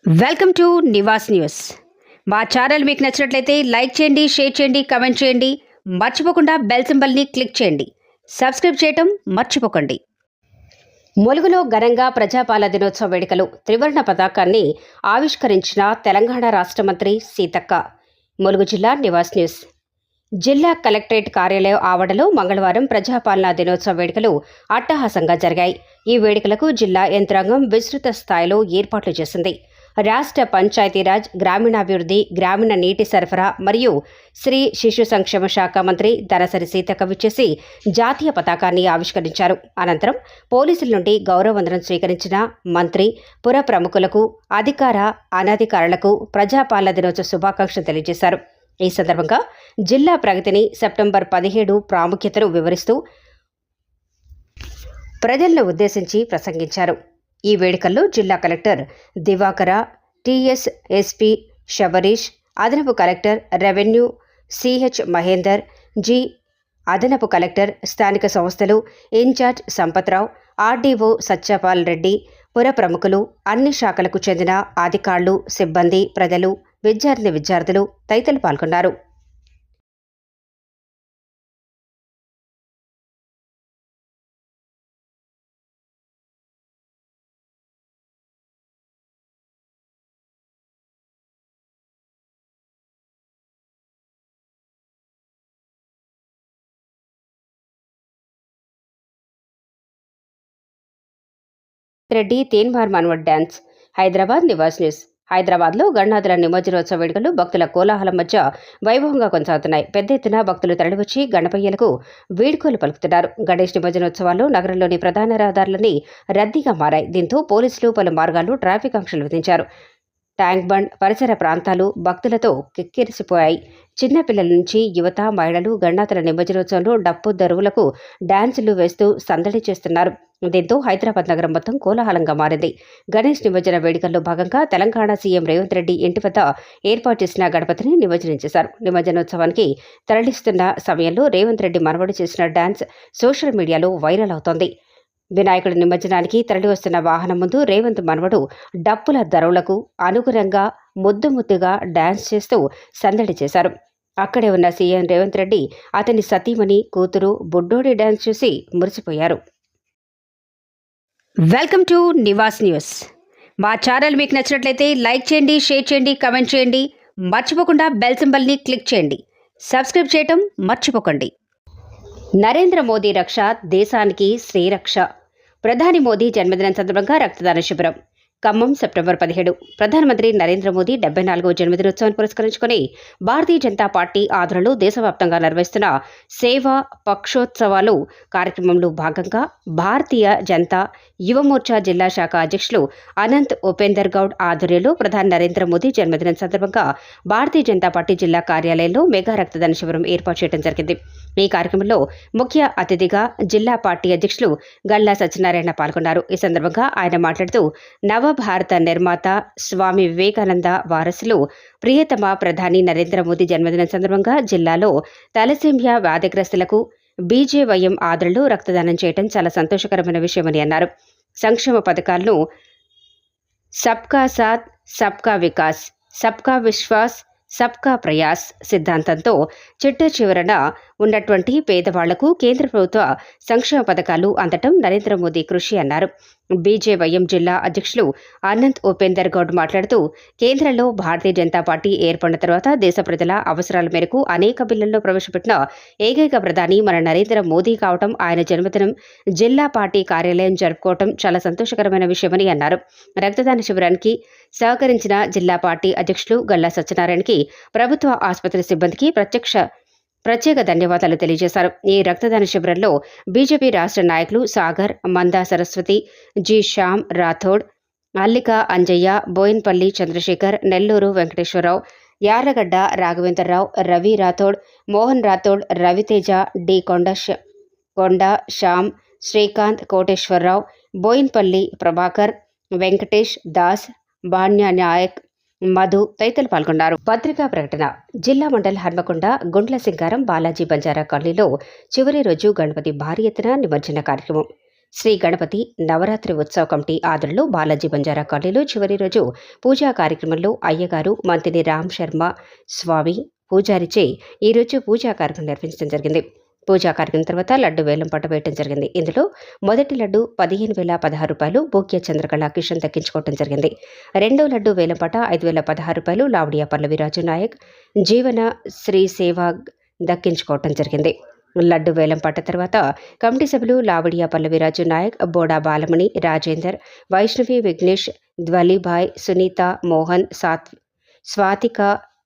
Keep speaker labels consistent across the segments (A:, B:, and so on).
A: Welcome to Nivas news. మా channel మీకు నచ్చినట్లయితే లైక్ చేయండి, షేర్ చేయండి, కమెంట్ చేయండి. మర్చిపోకుండా బెల్ సింబల్ని క్లిక్ చేయండి. సబ్స్క్రైబ్ చేయటం మర్చిపోకండి. ములుగులో ఘనంగా ప్రజాపాలన దినోత్సవ వేడుకలు. త్రివర్ణ పతాకాన్ని ఆవిష్కరించిన తెలంగాణ రాష్ట్ర మంత్రి సీతక్క. ములుగు జిల్లా నివాస్ న్యూస్. జిల్లా కలెక్టరేట్ కార్యాలయం ఆవరణలో మంగళవారం ప్రజాపాలనా దినోత్సవ వేడుకలు అట్టహాసంగా జరిగాయి. ఈ వేడుకలకు జిల్లా యంత్రాంగం విస్తృత స్థాయిలో ఏర్పాట్లు చేసింది. రాష్ట్ర పంచాయతీరాజ్, గ్రామీణాభివృద్ధి, గ్రామీణ నీటి సరఫరా మరియు స్త్రీ శిశు సంక్షేమ శాఖ మంత్రి దనసరి సీతక్క విచ్చేసి జాతీయ పతాకాన్ని ఆవిష్కరించారు. అనంతరం పోలీసుల నుండి గౌరవవందనం స్వీకరించిన మంత్రి పుర ప్రముఖులకు, అధికార అనధికారులకు ప్రజాపాలన దినోత్సవ శుభాకాంక్షలు తెలియజేశారు. ఈ సందర్భంగా జిల్లా ప్రగతిని, సెప్టెంబర్ 17 ప్రాముఖ్యతను వివరిస్తూ ప్రజలను ఉద్దేశించి ప్రసంగించారు. ఈ వేడుకల్లో జిల్లా collector Divakara, TS SP Shabarish, అదనపు collector revenue CH Mahender, G అదనపు కలెక్టర్ స్థానిక సంస్థలు ఇన్ఛార్జ్ సంపత్రావు, ఆర్డీఓ సత్యపాల్ రెడ్డి, పుర ప్రముఖులు, అన్ని శాఖలకు చెందిన అధికారులు, సిబ్బంది, ప్రజలు, విద్యార్థులు తదితరులు పాల్గొన్నారు. రెడ్డి తీన్మార్ మన్వడ్ డ్యాన్స్. హైదరాబాద్ నివాస్ న్యూస్. హైదరాబాద్లో గణనాథుల నిమజ్జనోత్సవ వేడుకలు భక్తుల కోలాహలం మధ్య వైభవంగా కొనసాగుతున్నాయి. పెద్ద ఎత్తున భక్తులు తరలివచ్చి గణపయ్యలకు వీడ్కోలు పలుకుతున్నారు. గణేష్ నిమజ్జనోత్సవాల్లో నగరంలోని ప్రధాన రహదారులన్నీ రద్దీగా మారాయి. దీంతో పోలీసులు పలు మార్గాల్లో ట్రాఫిక్ ఆంక్షలు విధించారు. ట్యాంక్ బండ్ పరిసర ప్రాంతాలు భక్తులతో కిక్కిరిసిపోయాయి. చిన్నపిల్లల నుంచి యువత, మహిళలు గణనాథుల నిమజ్జనోత్సవంలో డప్పు దరువులకు డాన్సులు వేస్తూ సందడి చేస్తున్నారు. దీంతో హైదరాబాద్ నగరం మొత్తం కోలాహలంగా మారింది. గణేష్ నిమజ్జన వేడుకల్లో భాగంగా తెలంగాణ సీఎం రేవంత్ రెడ్డి ఇంటి వద్ద ఏర్పాటు చేసిన గణపతిని నిమజ్జనం చేశారు. నిమజ్జనోత్సవానికి తరలిస్తున్న సమయంలో రేవంత్ రెడ్డి మనవడు చేసిన డాన్స్ సోషల్ మీడియాలో వైరల్ అవుతోంది. వినాయకుడి నిమజ్జనానికి తరలివస్తున్న వాహనం ముందు రేవంత్ మనవడు డప్పుల దరువులకు అనుగుణంగా ముద్దుగా డాన్స్ చేస్తూ సందడి చేశారు. అక్కడే ఉన్న సీఎం రేవంత్ రెడ్డి, అతని సతీమణి, కూతురు బుడ్డోడి డాన్స్ చూసి మురిసిపోయారు. Welcome to Nivas news. మా ఛానల్ మీకు నచ్చినట్లయితే లైక్ చేయండి, షేర్ చేయండి, కమెంట్ చేయండి. మర్చిపోకుండా బెల్ సింబల్ని క్లిక్ చేయండి. సబ్స్క్రైబ్ చేయటం మర్చిపోకండి. నరేంద్ర మోదీ రక్ష దేశానికి శ్రీరక్ష. ప్రధాని మోదీ జన్మదినం సందర్భంగా రక్తదాన శిబిరం. ఖమ్మం సెప్టెంబర్ 17. ప్రధానమంత్రి నరేంద్ర మోదీ 74వ జన్మదినోత్సవాన్ని పురస్కరించుకుని భారతీయ జనతా పార్టీ ఆధ్వర్యంలో దేశవ్యాప్తంగా నిర్వహిస్తున్న సేవా పక్షోత్సవాలు కార్యక్రమంలో భాగంగా భారతీయ జనతా యువమోర్చా జిల్లా శాఖ అధ్యక్షులు అనంత్ ఉపేందర్ గౌడ్ ఆధ్వర్యంలో ప్రధాని నరేంద్ర మోదీ జన్మదినం సందర్భంగా భారతీయ జనతా పార్టీ జిల్లా కార్యాలయంలో మెగా రక్తదాన శిబిరం ఏర్పాటు చేయడం జరిగింది. ఈ కార్యక్రమంలో ముఖ్య అతిథిగా జిల్లా పార్టీ అధ్యక్షులు గల్లా సత్యనారాయణ పాల్గొన్నారు. ఈ సందర్భంగా ఆయన మాట్లాడుతూ నవభారత నిర్మాత స్వామి వివేకానంద వారసులు ప్రియతమ ప్రధాని నరేంద్ర మోదీ జన్మదినం సందర్భంగా జిల్లాలో తలసేమియా వ్యాధిగ్రస్తులకు బీజేవైఎం ఆదరణలో రక్తదానం చేయడం చాలా సంతోషకరమైన విషయమని అన్నారు. సంక్షేమ పథకాలను సబ్కా సాథ్, సబ్కా వికాస్, సబ్కా విశ్వాస్, సబ్కా ప్రయాస్ సిద్ధాంతంతో చిట్ట చివరన ఉన్నటువంటి పేదవాళ్లకు కేంద్ర ప్రభుత్వ సంక్షేమ పథకాలు అందటం నరేంద్ర మోదీ కృషి అన్నారు. బీజేవైఎం జిల్లా అధ్యక్షులు అనంత్ ఉపేందర్ గౌడ్ మాట్లాడుతూ కేంద్రంలో భారతీయ జనతా పార్టీ ఏర్పడిన తర్వాత దేశ ప్రజల అవసరాల మేరకు అనేక బిల్లులను ప్రవేశపెట్టిన ఏకైక ప్రధాని మన నరేంద్ర మోదీ కావటం, ఆయన జన్మదినం జిల్లా పార్టీ కార్యాలయం జరుపుకోవటం చాలా సంతోషకరమైన విషయమని అన్నారు. రక్తదాన శిబిరానికి సహకరించిన జిల్లా పార్టీ అధ్యక్షులు గల్లా సత్యనారాయణకి, ప్రభుత్వ ఆసుపత్రి సిబ్బందికి ప్రత్యేక ధన్యవాదాలు తెలియజేశారు. ఈ రక్తదాన శిబిరంలో బీజేపీ రాష్ట్ర నాయకులు సాగర్, మందా సరస్వతి, జి శ్యామ్ రాథోడ్, అల్లిక అంజయ్య, బోయిన్పల్లి చంద్రశేఖర్, నెల్లూరు వెంకటేశ్వరరావు, యార్లగడ్డ రాఘవేంద్రరావు, రవి రాథోడ్, మోహన్ రాథోడ్, రవితేజ, డి కొండ శ్యామ్, శ్రీకాంత్, కోటేశ్వరరావు, బోయిన్పల్లి ప్రభాకర్, వెంకటేష్ దాస్, బాణ్య నాయక్, మధు తదితరులు పాల్గొన్నారు. పత్రికా ప్రకటన. జిల్లా మండల్ హన్మకొండ గుండ్ల సింగారం బాలాజీ బంజారా కాలనీలో చివరి రోజు గణపతి భారీ ఎత్తున నిమజ్జన కార్యక్రమం. శ్రీ గణపతి నవరాత్రి ఉత్సవ కమిటీ ఆధ్వర్యంలో బాలాజీ బంజారా కాలనీలో చివరి రోజు పూజా కార్యక్రమంలో అయ్యగారు మంత్రి రామ్ శర్మ స్వామి పూజారిచే ఈరోజు పూజా కార్యక్రమం నిర్వహించడం జరిగింది. పూజా కార్యక్రమం తర్వాత లడ్డు వేలం పాట వేయడం జరిగింది. ఇందులో మొదటి లడ్డు 15,016 రూపాయలు బోగ్య చంద్రకళ కిషన్ దక్కించుకోవడం జరిగింది. రెండో లడ్డు వేలం పాట 5,016 రూపాయలు లావడియా పల్లవిరాజు నాయక్ జీవన శ్రీ సేవాగ్ దక్కించుకోవడం జరిగింది. లడ్డు వేలం పాట తర్వాత కమిటీ సభ్యులు లావడియా పల్లవిరాజు నాయక్, బోడా బాలమణి, రాజేందర్, వైష్ణవి విఘ్నేష్, ధ్వలిభాయ్, సునీత, మోహన్, స్వాతిక,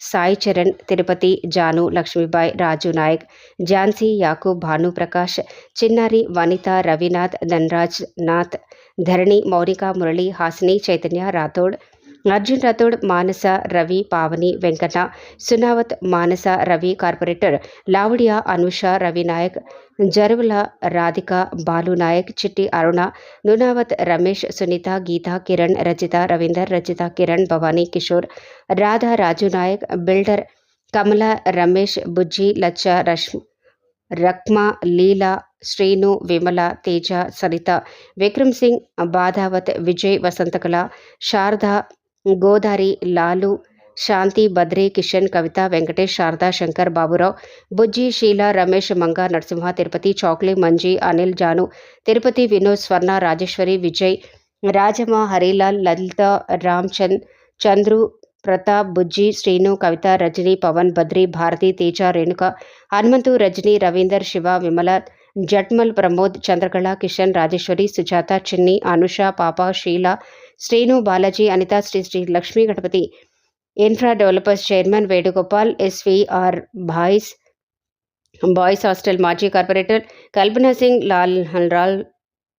A: సాయి చరణ్, తిరుపతి, జాను, లక్ష్మీబాయ్, రాజు నాయక్, ఝాన్సీ, యాకూబ్, భానుప్రకాష్, చిన్నారి, వనిత, రవినాథ్, ధనరాజ్ నాథ్, ధరణి, మౌనిక, మురళి, హాసిని, చైతన్య, రాథోడ్, అర్జున్ రాథోడ్, మానస, రవి, పావని, వెంకన్న, సునావత్, మానస, రవి, కార్పొరేటర్ లావడియా, అనుష, రవి నాయక్, జరువుల రాధిక, బాలు నాయక్, చిట్టి అరుణ, నునావత్, రమేష్, సునీత, గీత, కిరణ్, రజిత, రవీందర్, రజిత, కిరణ్, భవానీ, కిషోర్, రాధా, రాజు నాయక్, బిల్డర్ కమల, రమేష్, బుజ్జి, లచ్చ, రక్మ, లీలా, శ్రీను, విమల, తేజ, సరిత, విక్రమ్ సింగ్, బాధావత్, విజయ్, వసంతకళ, శారద, గోదారి, లాలు, శాంతి, బద్రి, కిషన్, కవిత, వెంకటేష్, శారదా, శంకర్, బాబురావు, బుజ్జి, షీల, రమేష్, మంగ, నరసింహ, తిరుపతి, చౌక్లీ, మంజీ, అనిల్, జాను, తిరుపతి, వినోద్, స్వర్ణ, రాజేశ్వరి, విజయ్, రాజమ్మ, హరిలాల్, లలిత, రామ్చంద్, చంద్రు, ప్రతాప్, బుజ్జి, శ్రీను, కవిత, రజని, పవన్, బద్రి, భారతి, తేజ, రేణుక, హనుమంతు, రజని, రవీందర్, శివ, విమల, జట్మల్, ప్రమోద్, చంద్రకళ, కిషన్, రాజేశ్వరి, సుజాత, చిన్ని, అనుష, పాప, Sheela, Srinu, Balaji, Anitha, Sri Lakshmi Ganapathi infra developers chairman Venugopal, SVR boys hostel మాజీ corporator Kalpana Singh,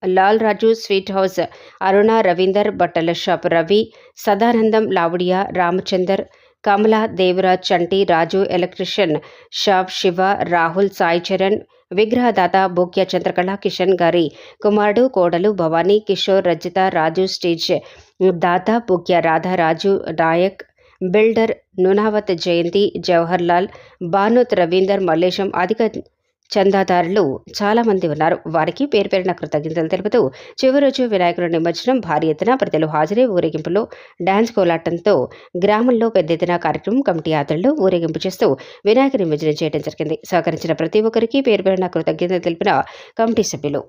A: Lal Raju, sweet house Aruna, Ravinder, బట్టల shop Ravi, Sadanandam, Lavadiya, Ramachander, Kamala, Devraj, Chanti, Raju, electrician shop Shiva, Rahul, Sai Charan, విగ్రహదాత బోక్య చంద్రకళ కిషన్ గారి కుమారుడు, కోడలు భవానీ, కిషోర్, రజిత, రాజు, స్టేజ్ దాత బోక్య రాధా, రాజు నాయక్, బిల్డర్ నునావత్, జయంతి, జవహర్ లాల్, భానుత్, రవీందర్, మల్లేశం అధిక చందాదారులు చాలామంది ఉన్నారు. వారికి పేరు పేరున కృతజ్ఞతలు తెలుపుతూ చివరి రోజు వినాయకుడి నిమజ్జనం భారీ ఎత్తున ప్రజలు హాజరై ఊరేగింపులో డాన్స్ కోలాటంతో గ్రామంలో పెద్ద ఎత్తున కార్యక్రమం కమిటీ ఆధ్వర్యంలో ఊరేగింపు చేస్తూ వినాయక నిమజ్జనం చేయడం జరిగింది. సహకరించిన ప్రతి ఒక్కరికి పేరు పేరున కృతజ్ఞతలు తెలిపిన కమిటీ సభ్యులు.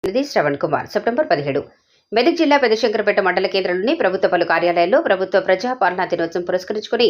A: ఇది శ్రవణ్ కుమార్. సెప్టెంబర్ 17 మెదక్ జిల్లా పెదశంకరపేట మండల కేంద్రంలోని ప్రభుత్వ పలు కార్యాలయాల్లో ప్రభుత్వ ప్రజాపాలనా దినోత్సవం పురస్కరించుకుని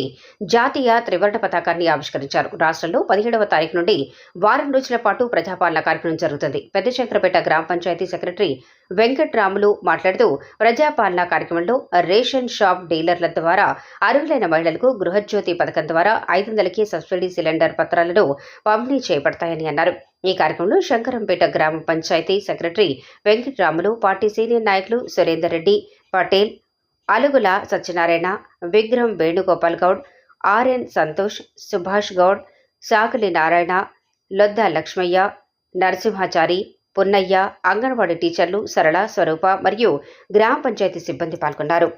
A: జాతీయ త్రివర్ణ పతాకాన్ని ఆవిష్కరించారు. రాష్ట్రంలో 17వ తారీఖు నుండి వారం రోజుల పాటు ప్రజాపాలన కార్యక్రమం జరుగుతుంది. పెదశంకరపేట గ్రామ పంచాయతీ సెక్రటరీ వెంకట్రాములు మాట్లాడుతూ ప్రజాపాలన కార్యక్రమంలో రేషన్ షాప్ డీలర్ల ద్వారా అర్హులైన మహిళలకు గృహజ్యోతి పథకం ద్వారా 500కి సబ్సిడీ సిలిండర్ పత్రాలను పంపిణీ చేయబడతాయని అన్నారు. ఈ కార్యక్రమంలో శంకరంపేట గ్రామ panchayat secretary Venkatramulu, party senior నాయకులు సురేందర్ రెడ్డి పటేల్, అలుగుల సత్యనారాయణ, విగ్రహం వేణుగోపాల్ గౌడ్, ఆర్ఎన్ సంతోష్, సుభాష్ గౌడ్, సాకలి నారాయణ, లొద్ద లక్ష్మయ్య, నరసింహాచారి, పున్నయ్య, అంగన్వాడీ టీచర్లు సరళ, స్వరూప మరియు గ్రామ పంచాయతీ సిబ్బంది పాల్గొన్నారు.